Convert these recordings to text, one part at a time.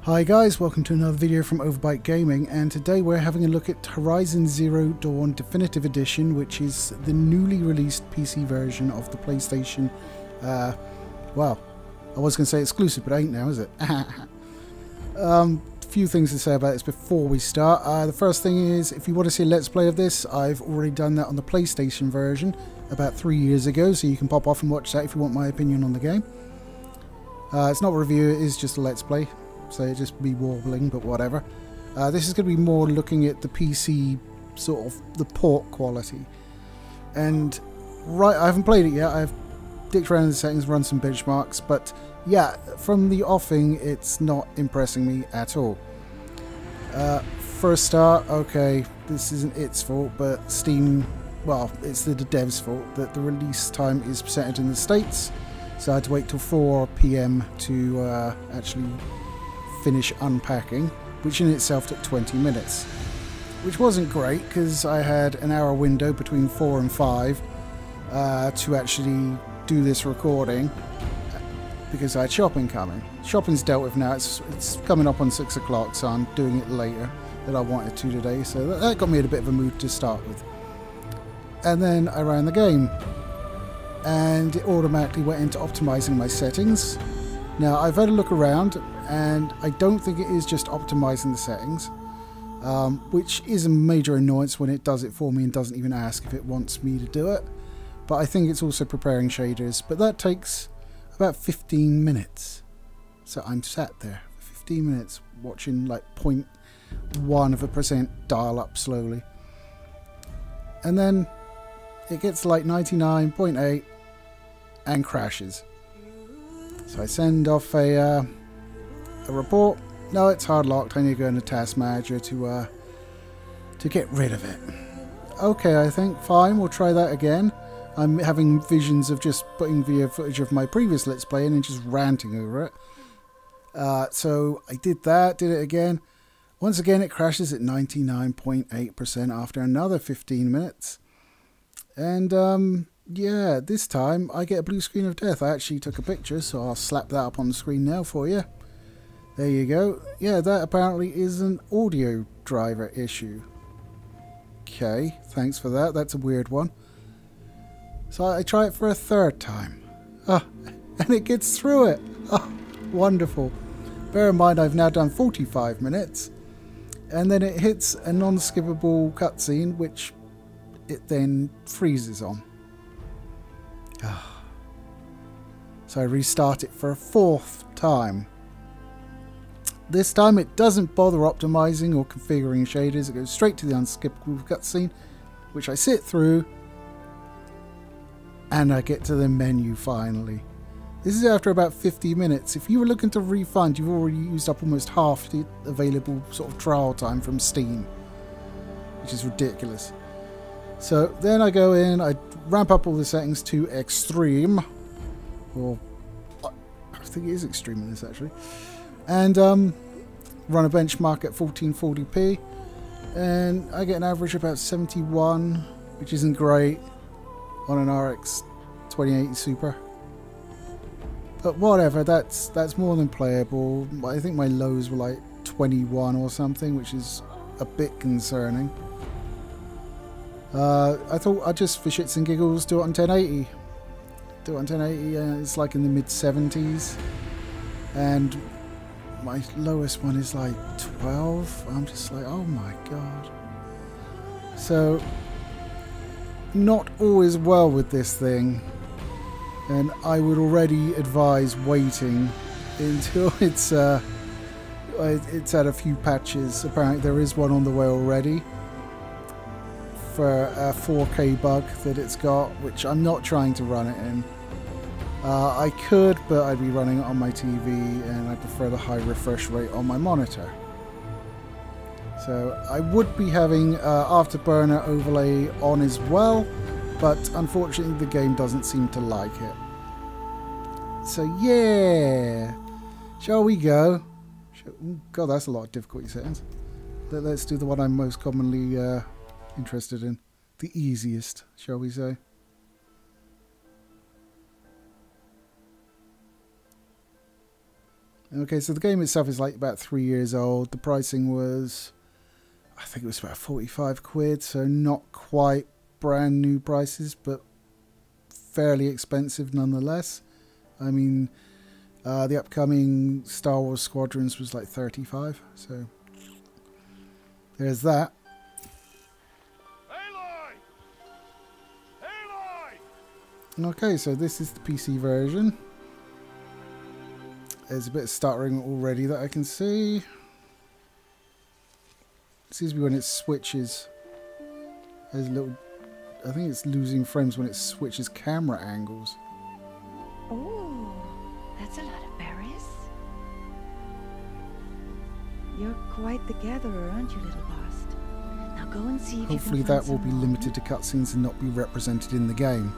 Hi guys, welcome to another video from Overbite Gaming, and today we're having a look at Horizon Zero Dawn Definitive Edition, which is the newly released PC version of the PlayStation, well, I was going to say exclusive, but it ain't now, is it? Few things to say about this before we start. The first thing is, if you want to see a Let's Play of this, I've already done that on the PlayStation version about 3 years ago, so you can pop off and watch that if you want my opinion on the game. It's not a review, it is just a Let's Play. So it'd just be warbling, but whatever. This is going to be more looking at the PC, sort of the port quality. And I haven't played it yet. I've dicked around in the settings, run some benchmarks, but yeah, from the offing, it's not impressing me at all. For a start, okay, this isn't its fault, but Steam, well, it's the devs' fault that the release time is centered in the States. So I had to wait till 4 PM to actually finish unpacking, which in itself took 20 minutes, which wasn't great because I had an hour window between 4 and 5 to actually do this recording because I had shopping coming. Shopping's dealt with now, it's coming up on 6 o'clock, so I'm doing it later than I wanted to today, so that got me in a bit of a mood to start with. And then I ran the game and it automatically went into optimizing my settings. Now I've had a look around and I don't think it is just optimizing the settings, which is a major annoyance when it does it for me and doesn't even ask if it wants me to do it. But I think it's also preparing shaders, but that takes about 15 minutes. So I'm sat there for 15 minutes watching like 0.1% dial up slowly. And then it gets like 99.8 and crashes. So I send off a report. No, it's hard locked. I need to go into Task Manager to get rid of it. Okay, I think fine. We'll try that again. I'm having visions of just putting video footage of my previous Let's Play and then just ranting over it. So I did that. Did it again. Once again, it crashes at 99.8% after another 15 minutes. And yeah, this time I get a blue screen of death. I actually took a picture, so I'll slap that up on the screen now for you. There you go. Yeah, that apparently is an audio driver issue. Okay, thanks for that. That's a weird one. So I try it for a third time. And it gets through it. Oh, wonderful. Bear in mind I've now done 45 minutes. And then it hits a non-skippable cutscene, which it then freezes on. So I restart it for a fourth time. This time it doesn't bother optimizing or configuring shaders. It goes straight to the unskippable cutscene, which I sit through, and I get to the menu finally. This is after about 50 minutes. If you were looking to refund, you've already used up almost half the available sort of trial time from Steam, which is ridiculous. So then I go in, I ramp up all the settings to extreme, or I think it is extreme in this actually, and run a benchmark at 1440p, and I get an average of about 71, which isn't great on an RX 2080 Super. But whatever, that's more than playable. I think my lows were like 21 or something, which is a bit concerning. I thought I'd just for shits and giggles do it on 1080. Do it on 1080, it's like in the mid-70s. And my lowest one is like 12. I'm just like, oh my god. So, not always well with this thing. And I would already advise waiting until it's had a few patches. Apparently there is one on the way already for a 4K bug that it's got, which I'm not trying to run it in. I could, but I'd be running it on my TV, and I prefer the high refresh rate on my monitor. So I would be having Afterburner overlay on as well, but unfortunately the game doesn't seem to like it. So yeah, shall we go? God, that's a lot of difficulty settings. Let's do the one I'm most commonly interested in. The easiest, shall we say. Okay, so the game itself is like about 3 years old. The pricing was, I think it was about 45 quid, so not quite brand new prices, but fairly expensive nonetheless. I mean, the upcoming Star Wars Squadrons was like 35, so there's that. Okay, so this is the PC version. There's a bit of stuttering already that I can see. Seems to be when it switches. There's a little, I think it's losing frames when it switches camera angles. Oh, that's a lot of berries. You're quite the gatherer, aren't you, little Bast? Now go and see if Hopefully you can that will be limited to cutscenes and not be represented in the game.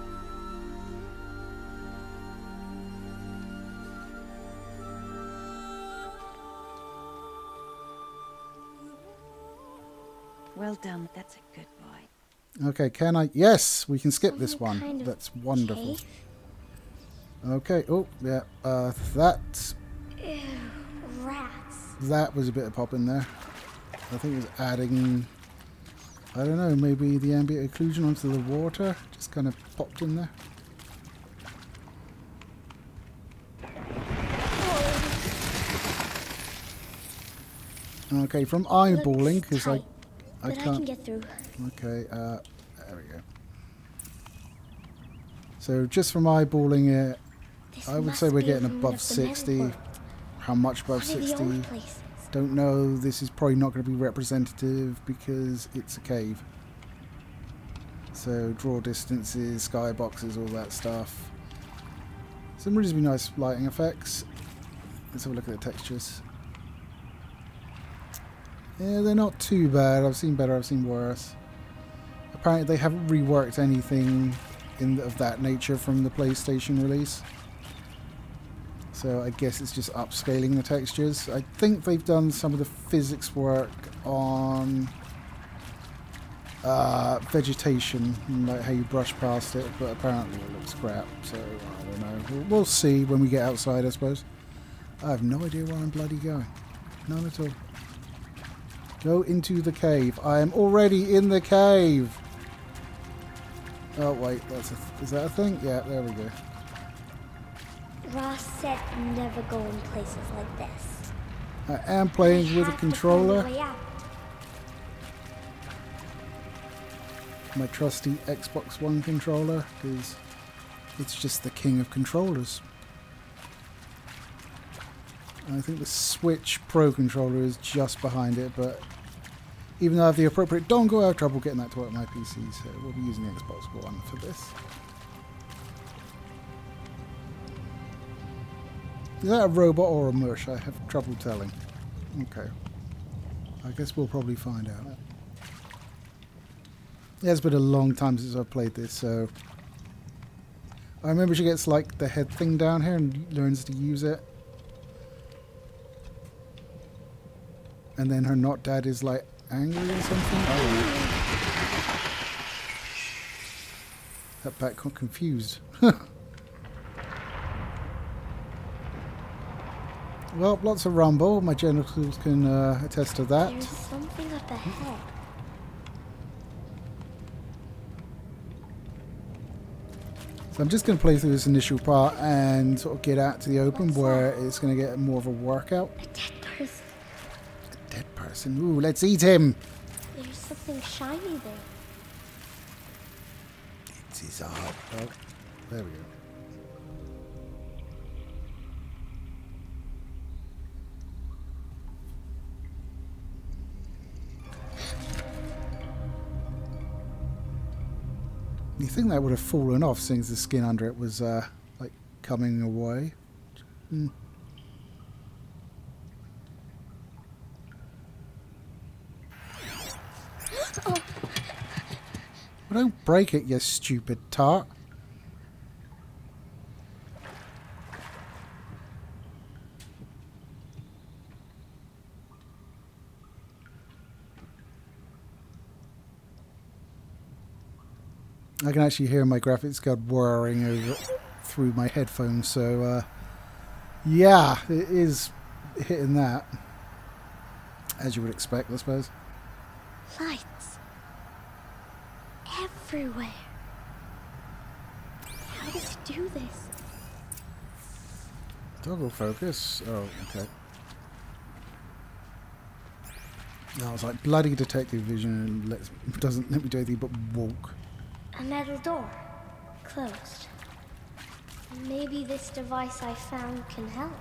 Well done, that's a good boy. Okay, can I? Yes, we can skip this Some one. kind of That's wonderful. cake? Okay, oh, yeah, that Ew, rats. that was a bit of pop in there. I think it was adding, I don't know, maybe the ambient occlusion onto the water. Just kind of popped in there. Okay, from eyeballing, because I but I can can't. get through. Okay, there we go. So just from eyeballing it, This I would must say we're be getting from one above of the 60. men How much above One of the 60? old places. Don't know. This is probably not going to be representative because it's a cave. So draw distances, skyboxes, all that stuff. Some reasonably nice lighting effects. Let's have a look at the textures. Yeah, they're not too bad. I've seen better, I've seen worse. Apparently they haven't reworked anything of that nature from the PlayStation release. So I guess it's just upscaling the textures. I think they've done some of the physics work on vegetation, like how you brush past it, but apparently it looks crap, so I don't know. We'll see when we get outside, I suppose. I have no idea where I'm bloody going. None at all. Go into the cave. I am already in the cave. Oh wait, is that a thing? Yeah, there we go. Ross said never go in places like this. I am playing with a controller. My trusty Xbox One controller, because it's just the king of controllers. I think the Switch Pro controller is just behind it, but even though I have the appropriate dongle, I have trouble getting that to work on my PC, so we'll be using the Xbox One for this. Is that a robot or a mush? I have trouble telling. Okay. I guess we'll probably find out. Yeah, it's been a long time since I've played this, so... I remember she gets, like, the head thing down here and learns to use it. And then her not dad is, like, angry or something? Oh. That bat got confused. Well, lots of rumble. My genitals can attest to that. There's something up ahead. So I'm just going to play through this initial part and sort of get out to the open where it's going to get more of a workout. A dead person. A dead person. Ooh, let's eat him. There's something shiny there. It's his heart. Oh, there we go. You think that would have fallen off since the skin under it was like coming away? Hmm. Oh. Well, don't break it, you stupid tart. I can actually hear my graphics card whirring over through my headphones, so yeah, it is hitting that, as you would expect, I suppose. Lights. Everywhere. How does he do this? Toggle focus. Oh, okay. No, it's like bloody detective vision and doesn't let me do anything but walk. A metal door. Closed. Maybe this device I found can help.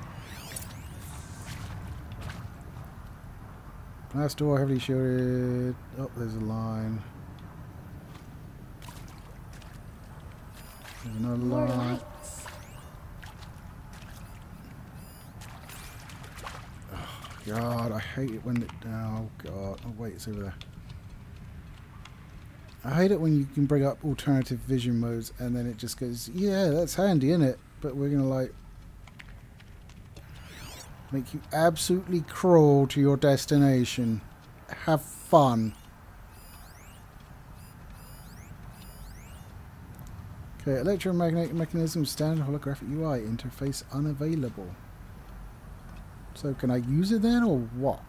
Glass door, heavily shielded. Oh, there's a line. There's another More line. lights. God, I hate it when it... Oh, God. Oh, wait, it's over there. I hate it when you can bring up alternative vision modes and then it just goes, yeah, that's handy, isn't it? But we're going to, like, make you absolutely crawl to your destination. Have fun. Okay, electromagnetic mechanism, standard holographic UI, interface unavailable. So can I use it then, or what?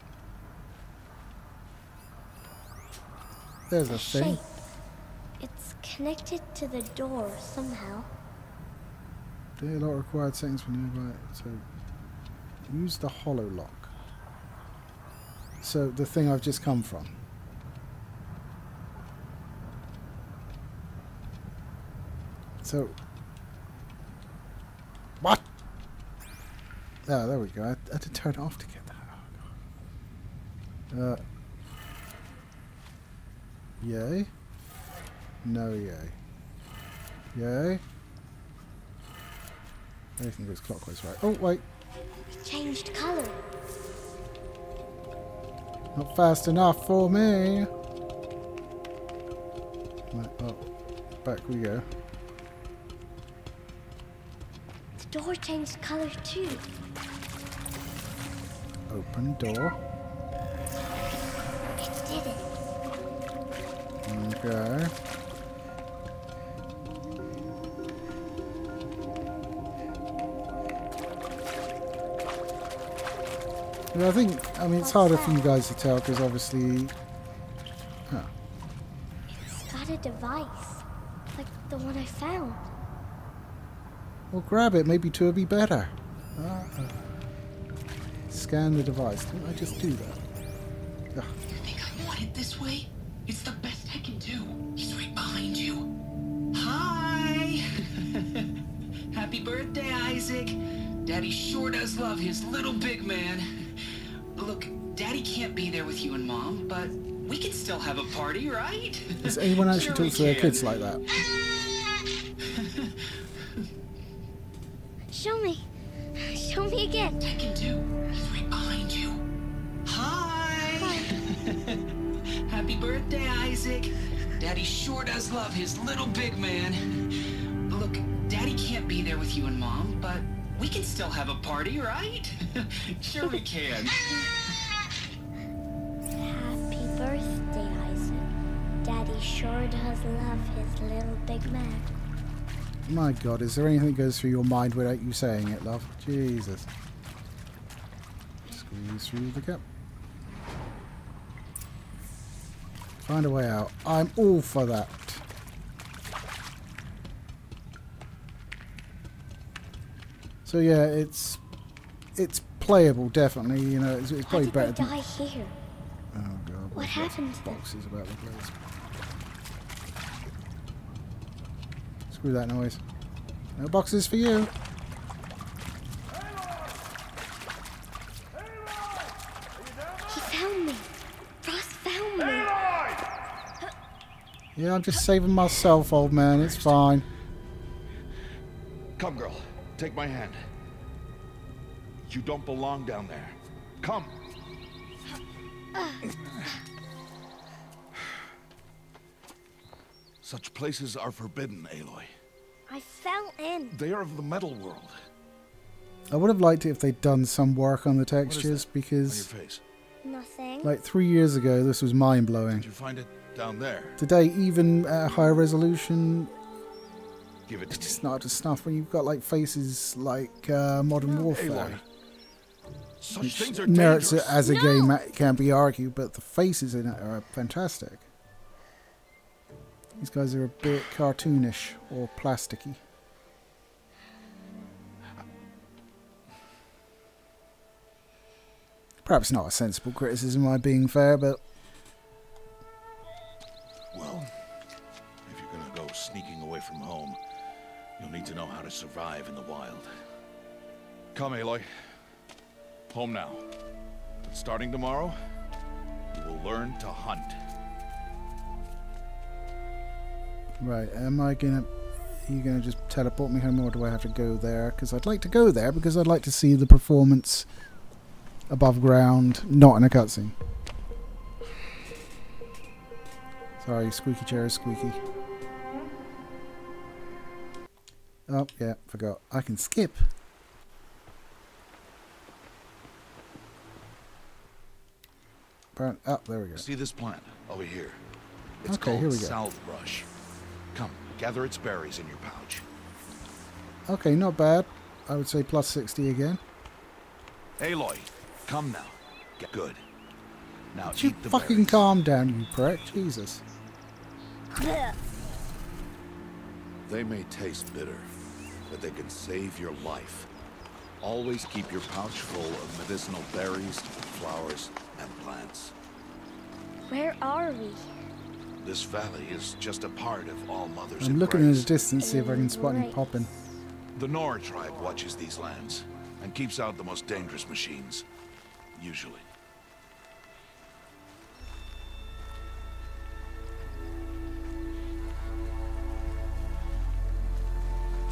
There's a thing. Shape. It's connected to the door somehow. There are required settings for nearby. So use the holo lock. So the thing I've just come from. So what? Oh, there we go. I had to turn it off to get that. Oh, God. Yay. No yay. Yay. Everything goes clockwise, right? Oh, wait. It changed color. Not fast enough for me. Right, oh, back we go. The door changed color too. Open door. It did it. Okay. Yeah, I mean, it's harder for you guys to tell because obviously... Huh. It's got a device. Like the one I found. Well, grab it. Maybe two would be better. Scan the device. Didn't I just do that? Ugh. You think I want it this way? It's the best I can do. He's right behind you. Hi! Happy birthday, Isaac. Daddy sure does love his little big man. Look, Daddy can't be there with you and Mom, but we can still have a party, right? Does anyone actually Sure talk we to their can. kids like that? Show me. Show me again. I can do. He's right behind you. Hi! Happy birthday, Isaac. Daddy sure does love his little big man. Look, Daddy can't be there with you and Mom, but we can still have a party, right? Sure we can. Happy birthday, Isaac. Daddy sure does love his little big man. My God, is there anything that goes through your mind without you saying it, love? Jesus. Squeeze through the gap. Find a way out. I'm all for that. So yeah, it's playable, definitely. You know, it's Why probably did better they than... die here? Oh God, What there's happened to them? boxes about the place. Screw that noise. No boxes for you. He found me. Ross found me. Yeah, I'm just saving myself, old man. It's fine. Come, girl. Take my hand. You don't belong down there. Come. Such places are forbidden, Aloy. I fell in. They are of the metal world. I would have liked it if they'd done some work on the What is textures that because, on your face? Nothing. like 3 years ago, this was mind-blowing. Did you find it down there? Today, even at higher resolution, Give it it's to just me. not up to snuff when you've got like faces like Modern Warfare. Aloy. Such things are merits dangerous. it as a game, it can't be argued, but the faces in it are fantastic. These guys are a bit cartoonish or plasticky. Perhaps not a sensible criticism, am I being fair, but... Well, if you're gonna go sneaking away from home, you'll need to know how to survive in the wild. Come, Aloy. Home now. But starting tomorrow, you will learn to hunt. Right, am I gonna... Are you gonna just teleport me home, or do I have to go there? Because I'd like to go there, because I'd like to see the performance above ground, not in a cutscene. Sorry, squeaky chair is squeaky. Oh, yeah, forgot. I can skip. Oh, there we go. See this plant over here? It's Okay, called here we go. salve brush. Come, gather its berries in your pouch. Okay, not bad. I would say plus 60 again. Aloy, come now. Get good. Now Would you eat the fucking berries. calm down, you prick? Jesus. They may taste bitter, but they can save your life. Always keep your pouch full of medicinal berries, flowers, and plants. Where are we? This valley is just a part of All Mother's I'm looking in the embrace. distance, see if I can spot any Right. popping. The Nora tribe watches these lands and keeps out the most dangerous machines. Usually.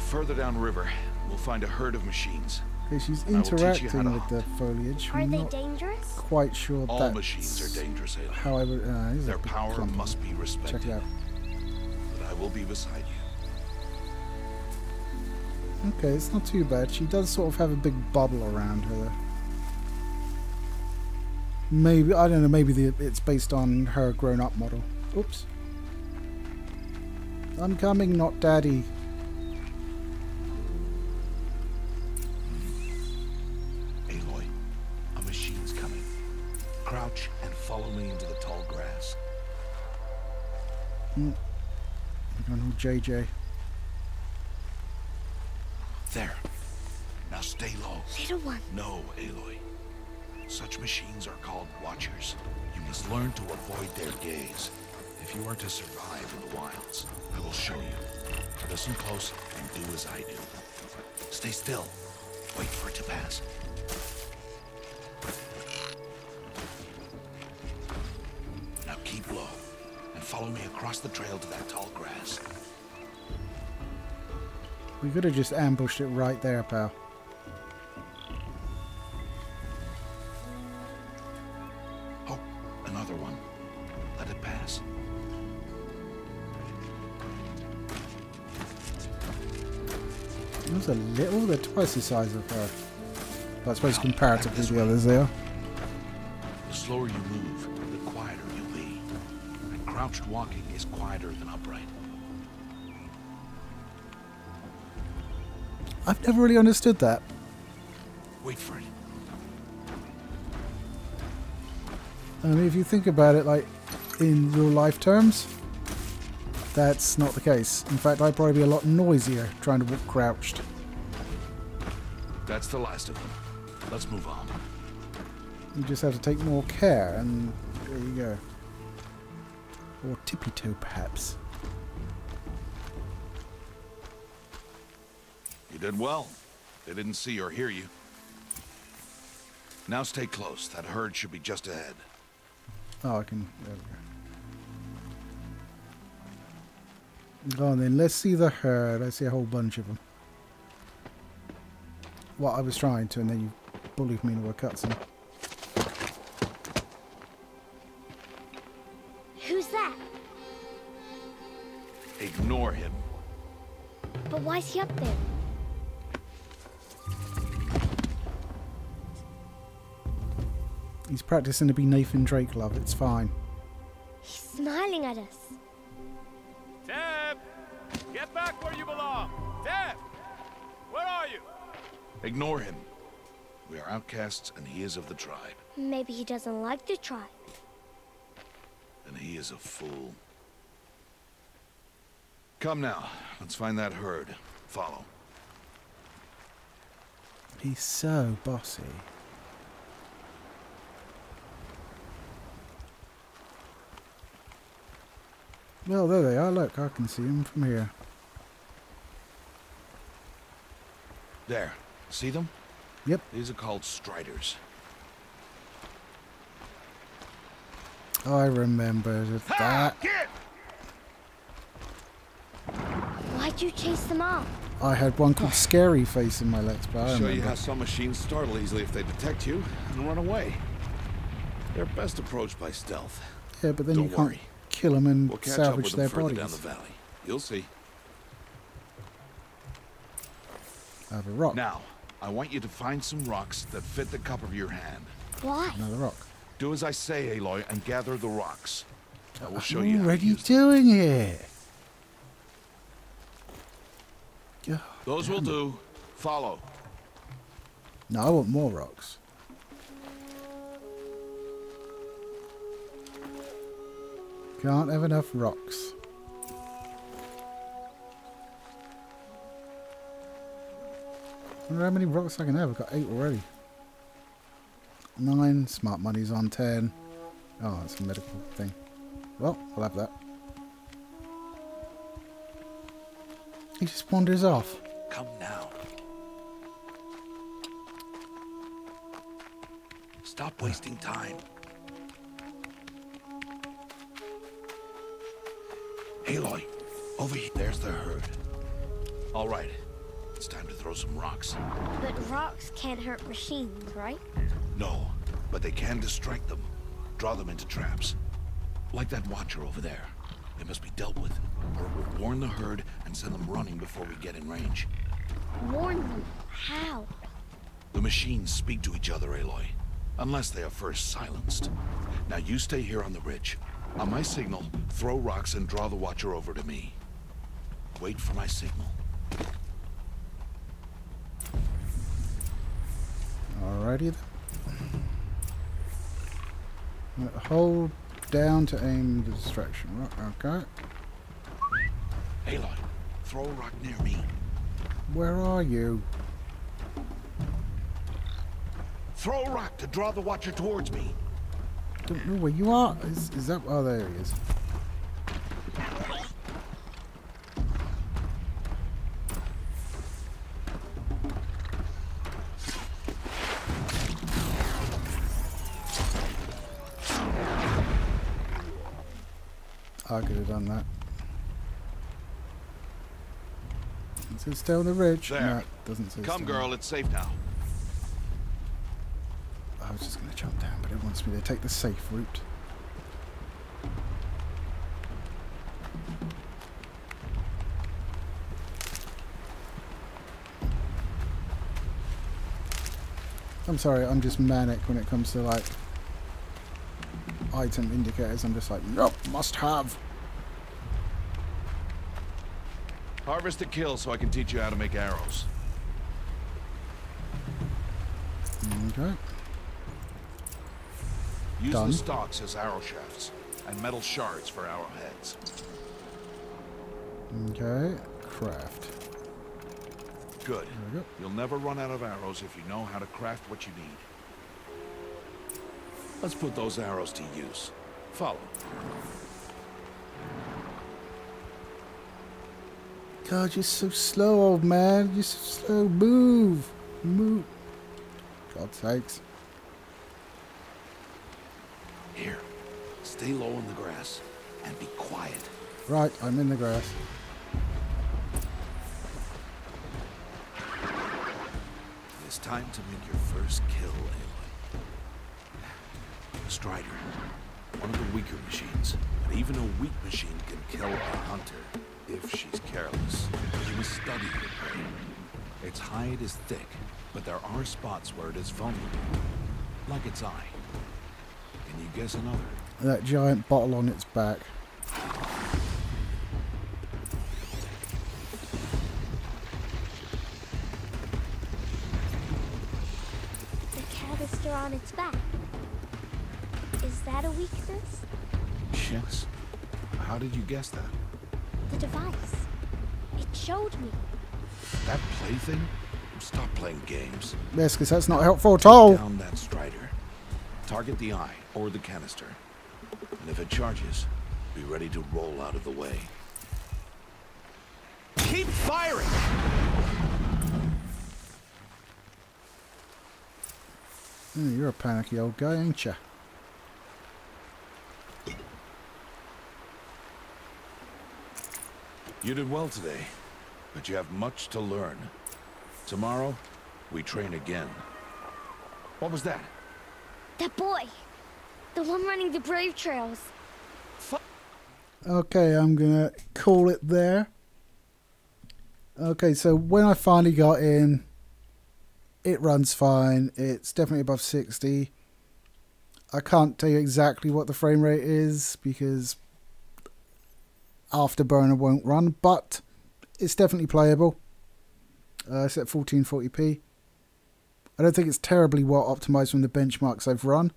Further downriver, we'll find a herd of machines. Okay, she's I will teach you how interacting to with the foliage. Are I'm they not dangerous? quite sure All that's machines are dangerous, Aloy. how I would... here's a Their big power clump. must be respected. Check it out. But I will be beside you. Okay, it's not too bad. She does sort of have a big bubble around her, though. Maybe, I don't know, maybe it's based on her grown-up model. Oops. I'm coming, not daddy. Aloy, a machine's coming. Crouch and follow me into the tall grass. I don't know, JJ. There. Now stay low. Little one. No, Aloy. Such machines are called Watchers. You must learn to avoid their gaze. If you are to survive in the wilds, I will show you. Listen close and do as I do. Stay still. Wait for it to pass. Now keep low and follow me across the trail to that tall grass. We could have just ambushed it right there, pal. Oh, another one. Let it pass. There's a little, they're twice the size of her. But I suppose comparatively to the others they are. The slower you move, the quieter you'll be. And crouched walking is quieter than upright. I've never really understood that. Wait for it. I mean, if you think about it, like, in real life terms, that's not the case. In fact, I'd probably be a lot noisier trying to walk crouched. That's the last of them. Let's move on. You just have to take more care, and there you go. Or tippy-toe, perhaps. You did well. They didn't see or hear you. Now stay close. That herd should be just ahead. Oh, I can... There we go. Go on then, let's see the herd. I see a whole bunch of them. Well, I was trying to, and then you bullied me into a cutscene. Who's that? Ignore him. But why's he up there? He's practicing to be Nathan Drake, love. It's fine. He's smiling at us. Teb! Get back where you belong! Teb! Where are you? Ignore him. We are outcasts, and he is of the tribe. Maybe he doesn't like the tribe. And he is a fool. Come now, let's find that herd. Follow. He's so bossy. Well, there they are. Look, I can see them from here. There. See them? Yep. These are called Striders. I remember that. Why'd you chase them off? I had one called Scary Face in my Let's Play. I Show you remember. how some machines startle easily if they detect you and run away. They're best approached by stealth. Yeah, but then Don't you can't worry. kill them and We'll catch up salvage with their them further down bodies. the valley. You'll see. I have a rock. Now, I want you to find some rocks that fit the cup of your hand. Why? Another rock. Do as I say, Aloy, and gather the rocks. I will show you how to Already use them. doing it. God, Those will do. Follow. no, I want more rocks. Can't have enough rocks. I wonder how many rocks I can have. I've got 8 already. 9. Smart money's on 10. Oh, that's a medical thing. Well, I'll have that. He just wanders off. Come now. Stop wasting time. Aloy, over here. There's the herd. All right. It's time to throw some rocks. But rocks can't hurt machines, right? No, but they can distract them. Draw them into traps. Like that watcher over there. They must be dealt with, or it will warn the herd and send them running before we get in range. Warn them. How? The machines speak to each other, Aloy. Unless they are first silenced. Now you stay here on the ridge. On my signal, throw rocks and draw the watcher over to me. Wait for my signal. Alrighty then. Hold down to aim the distraction. Okay. Aloy, throw a rock near me. Where are you? Throw a rock to draw the watcher towards me. Don't know where you are. Is that? Oh, there he is. I could have done that. It says stay on the ridge. There. No, it doesn't say Come, stay. girl, it's safe now. I was just going to jump down, but it wants me to take the safe route. I'm sorry, I'm just manic when it comes to like item indicators. I'm just like, nope, must have. Harvest a kill so I can teach you how to make arrows. Okay. Use Done. the stalks as arrow shafts, and metal shards for arrowheads. Okay. Craft. Good. There we go. You'll never run out of arrows if you know how to craft what you need. Let's put those arrows to use. Follow. God, you're so slow, old man. You're so slow. Move. Move. God's sakes. Here. Stay low in the grass and be quiet. Right, I'm in the grass. It's time to make your first kill, Aloy. Strider. One of the weaker machines. But even a weak machine can kill a hunter if she's careless. You must study your prey. Its hide is thick, but there are spots where it is vulnerable. Like its eye. Can you guess another? That giant bottle on its back. canister on its back. Is that a weakness? Yes. How did you guess that? The device. It showed me. That plaything? Stop playing games. Yes, because that's not helpful at all. Down that Strider. Target the eye or the canister. And if it charges, be ready to roll out of the way. Keep firing! You're a panicky old guy, ain't you? You did well today, but you have much to learn. Tomorrow, we train again. What was that? That boy. The one running the brave trails. Okay, I'm gonna call it there. Okay, so when I finally got in, it runs fine. It's definitely above 60. I can't tell you exactly what the frame rate is because Afterburner won't run, but it's definitely playable. It's at 1440p. I don't think it's terribly well optimized from the benchmarks I've run.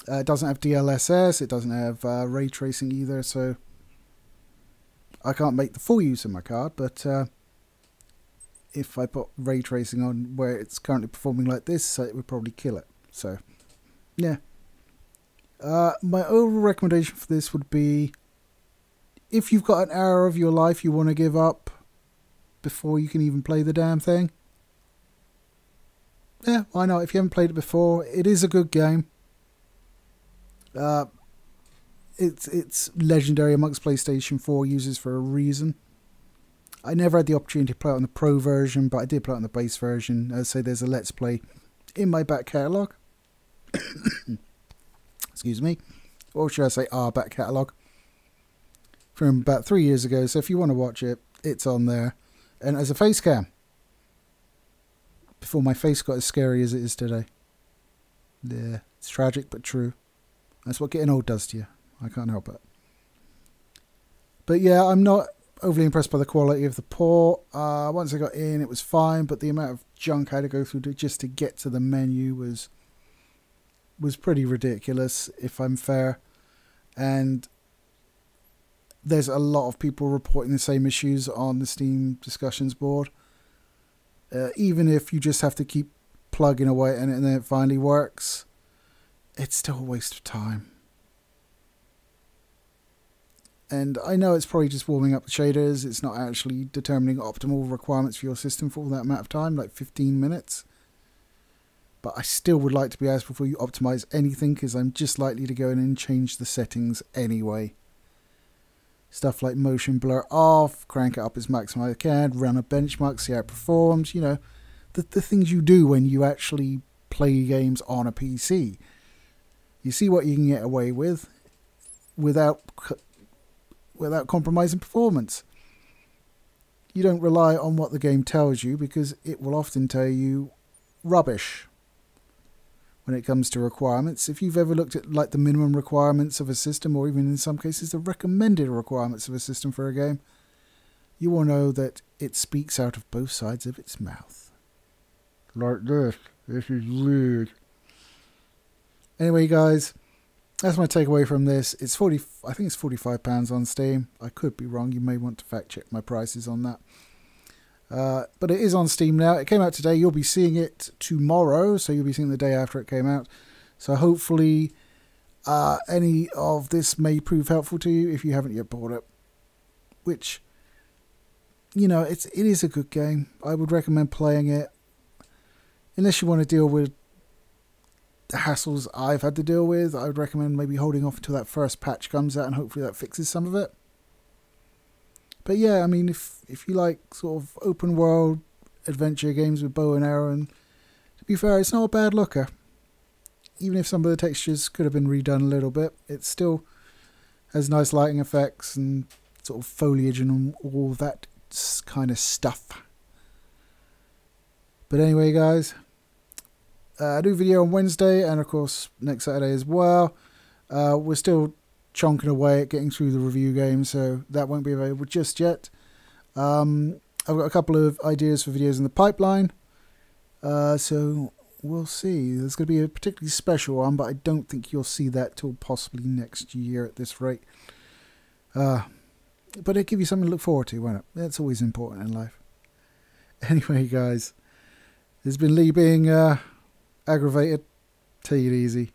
It doesn't have DLSS, it doesn't have ray tracing either, so I can't make the full use of my card, but if I put ray tracing on where it's currently performing like this, it would probably kill it. So, yeah. My overall recommendation for this would be, if you've got an hour of your life you want to give up before you can even play the damn thing, yeah, why not? If you haven't played it before, it is a good game. It's legendary amongst PlayStation 4 users for a reason. I never had the opportunity to play it on the Pro version, but I did play it on the base version. As I say, there's a Let's Play in my back catalogue. Excuse me. Or should I say our back catalogue. From about 3 years ago, so if you want to watch it, it's on there. And as a face cam. Before my face got as scary as it is today. Yeah, it's tragic but true. That's what getting old does to you. I can't help it. But yeah, I'm not overly impressed by the quality of the port. Once I got in, it was fine, but the amount of junk I had to go through just to get to the menu was pretty ridiculous, if I'm fair. And there's a lot of people reporting the same issues on the Steam discussions board. Even if you just have to keep plugging away and then it finally works, it's still a waste of time. And I know it's probably just warming up the shaders. It's not actually determining optimal requirements for your system for all that amount of time, like 15 minutes. But I still would like to be asked before you optimize anything, because I'm just likely to go in and change the settings anyway. Stuff like motion blur off, crank it up as maximum I can, run a benchmark, see how it performs. You know, the things you do when you actually play games on a PC. You see what you can get away with without compromising performance. You don't rely on what the game tells you, because it will often tell you rubbish when it comes to requirements. If you've ever looked at like the minimum requirements of a system, or even in some cases the recommended requirements of a system for a game, you will know that it speaks out of both sides of its mouth. Like this. This is weird. Anyway, guys, that's my takeaway from this. It's I think it's £45 on Steam. I could be wrong. You may want to fact check my prices on that. But it is on Steam now. It came out today. You'll be seeing it tomorrow, so you'll be seeing it the day after it came out. So hopefully any of this may prove helpful to you if you haven't yet bought it. Which, you know, it is a good game. I would recommend playing it. Unless you want to deal with the hassles I've had to deal with, I would recommend maybe holding off until that first patch comes out, and hopefully that fixes some of it. But yeah, I mean, if you like sort of open world adventure games with bow and arrow, and to be fair, it's not a bad looker. Even if some of the textures could have been redone a little bit, it still has nice lighting effects and sort of foliage and all that kind of stuff. But anyway, guys, I do a video on Wednesday and of course next Saturday as well. We're still chonking away at getting through the review game, so that won't be available just yet. I've got a couple of ideas for videos in the pipeline, so we'll see. There's going to be a particularly special one, but I don't think you'll see that till possibly next year at this rate. But it'll give you something to look forward to, won't it? That's always important in life. Anyway, guys, there's been Lee being aggravated. Take it easy.